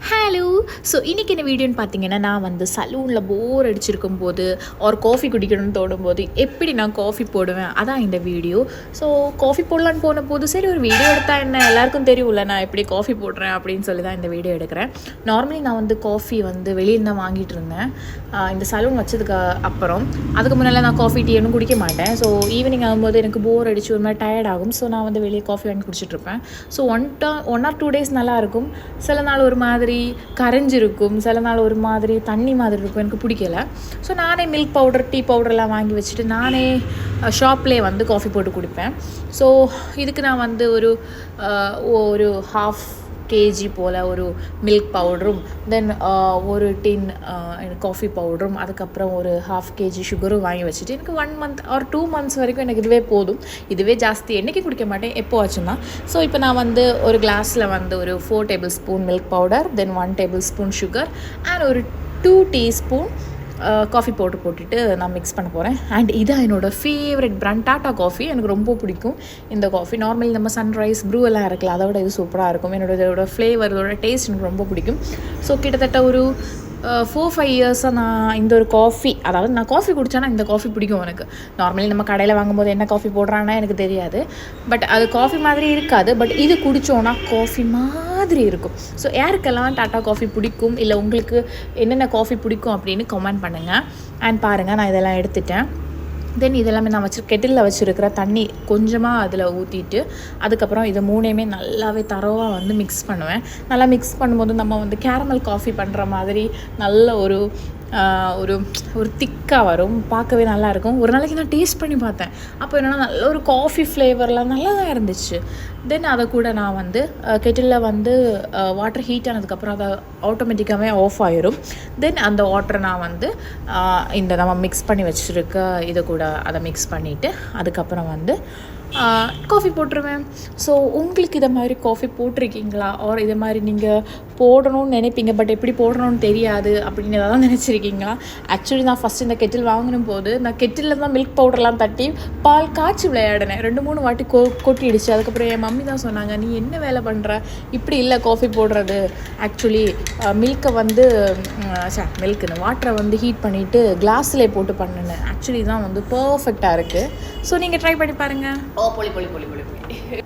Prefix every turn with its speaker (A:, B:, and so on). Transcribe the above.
A: Hello. So இன்றைக்கி என்ன வீடியோன்னு பார்த்தீங்கன்னா, நான் வந்து சலூனில் போர் அடிச்சிருக்கும் போது ஒரு காஃபி குடிக்கணும்னு தோணும்போது எப்படி நான் காஃபி போடுவேன், அதான் இந்த வீடியோ. ஸோ காஃபி போடலான்னு போன போது சரி ஒரு வீடியோ எடுத்தால் என்ன, எல்லாருக்கும் தெரியும்ல நான் எப்படி காஃபி போடுறேன் அப்படின்னு சொல்லி தான் இந்த வீடியோ எடுக்கிறேன். நார்மலி நான் வந்து காஃபி வந்து வெளியில் தான் வாங்கிட்டு இருந்தேன் இந்த சலூன் வச்சதுக்கு அப்புறம். அதுக்கு முன்னால் நான் காஃபி டீ ஒன்றும் குடிக்க மாட்டேன். ஸோ ஈவினிங் ஆகும்போது எனக்கு போர் அடிச்சு ஒரு மாதிரி டயர்ட் ஆகும். ஸோ நான் வந்து வெளியே காஃபி வாங்கி குடிச்சிட்ருப்பேன். ஸோ ஒன் ஆர் 2 டேஸ் நல்லாயிருக்கும். சில நாள் ஒரு மாதிரி கரைஞ்சிருக்கும், சில நாள் ஒரு மாதிரி தண்ணி மாதிரி இருக்கும், எனக்கு பிடிக்கல. ஸோ நானே மில்க் பவுடர் டீ பவுடர்லாம் வாங்கி வச்சுட்டு நானே ஷாப்லேயே வந்து காஃபி போட்டு குடிப்பேன். ஸோ இதுக்கு நான் வந்து ஒரு 1/2 kg போல் ஒரு மில்க் பவுடரும், தென் ஒரு டின் காஃபி பவுடரும், அதுக்கப்புறம் ஒரு 1/2 kg சுகரும் வாங்கி வச்சுட்டு எனக்கு 1 month ஆர் 2 months வரைக்கும் எனக்கு இதுவே போதும். இதுவே ஜாஸ்தி என்றைக்கு குடிக்க மாட்டேன், எப்போ ஆச்சுன்னா. ஸோ இப்போ நான் வந்து ஒரு கிளாஸில் வந்து ஒரு 4 tablespoon milk powder, then 1 tablespoon sugar and ஒரு 2 teaspoon காஃபி பவுடர் போட்டுட்டு நான் மிக்ஸ் பண்ண போகிறேன். அண்ட் இதான் என்னோடய ஃபேவரட் பிராண்ட் டாட்டா காஃபி. எனக்கு ரொம்ப பிடிக்கும் இந்த காஃபி. நார்மலி நம்ம சன்ரைஸ் ப்ரூ எல்லாம் இருக்குல்ல, அதோட இது சூப்பராக இருக்கும். இதோட ஃப்ளேவர், இதோட டேஸ்ட் எனக்கு ரொம்ப பிடிக்கும். ஸோ கிட்டத்தட்ட ஒரு 4-5 இயர்ஸாக நான் இந்த ஒரு காஃபி, அதாவது நான் காஃபி குடித்தேன்னா இந்த காஃபி பிடிக்கும் எனக்கு. நார்மலி நம்ம கடையில் வாங்கும்போது என்ன காஃபி போடுறான்னா எனக்கு தெரியாது, பட் அது காஃபி மாதிரி இருக்காது. பட் இது குடித்தோன்னா காஃபி மாதிரி இருக்கும். ஸோ யாருக்கெல்லாம் டாட்டா காஃபி பிடிக்கும், இல்லை உங்களுக்கு என்னென்ன காஃபி பிடிக்கும் அப்படின்னு கமெண்ட் பண்ணுங்கள். அண்ட் பாருங்கள், நான் இதெல்லாம் எடுத்துட்டேன். தென் இதெல்லாமே நான் கெட்டிலில் வச்சுருக்கிற தண்ணி கொஞ்சமாக அதில் ஊற்றிட்டு, அதுக்கப்புறம் இதை 3யுமே நல்லாவே தரோவாக வந்து மிக்ஸ் பண்ணுவேன். நல்லா மிக்ஸ் பண்ணும்போது நம்ம வந்து கேரமல் காஃபி பண்ணுற மாதிரி நல்ல ஒரு திக்காக வரும், பார்க்கவே நல்லாயிருக்கும். ஒரு நாளைக்கு நான் டேஸ்ட் பண்ணி பார்த்தேன். அப்போ என்னென்னா நல்ல ஒரு காஃபி ஃப்ளேவர்லாம் நல்லா தான் இருந்துச்சு. தென் அதை கூட நான் வந்து கெட்டிலில் வந்து வாட்டர் ஹீட் ஆனதுக்கப்புறம் அதை ஆட்டோமேட்டிக்காகவே ஆஃப் ஆயிரும். தென் அந்த வாட்டரை நான் வந்து இந்த நம்ம மிக்ஸ் பண்ணி வச்சுருக்க இதை கூட அதை மிக்ஸ் பண்ணிவிட்டு அதுக்கப்புறம் வந்து காஃபி போட்டுருவேன். ஸோ உங்களுக்கு இதை மாதிரி காஃபி போட்டிருக்கீங்களா, ஆர் இதை மாதிரி நீங்கள் போடணும்னு நினைப்பீங்க பட் எப்படி போடணும்னு தெரியாது அப்படின்னு எதாவது நினச்சிருக்கீங்களா? ஆக்சுவலி நான் ஃபஸ்ட் இந்த கெட்டில் வாங்கினும் போது நான் கெட்டிலில் தான் மில்க் பவுடர்லாம் தட்டி பால் காய்ச்சி விளையாடினேன். 2-3 வாட்டி கொட்டிடுச்சு. அதுக்கப்புறம் என் மம்மி தான் சொன்னாங்க, நீ என்ன வேலை பண்ணுற, இப்படி இல்லை காஃபி போடுறது. ஆக்சுவலி மில்க்கை வந்து மில்க்குன்னு வாட்டரை வந்து ஹீட் பண்ணிவிட்டு கிளாஸில் போட்டு பண்ணினேன். ஆக்சுவலி தான் வந்து பர்ஃபெக்டாக இருக்குது. ஸோ நீங்கள் ட்ரை பண்ணி பாருங்கள்.
B: பொலி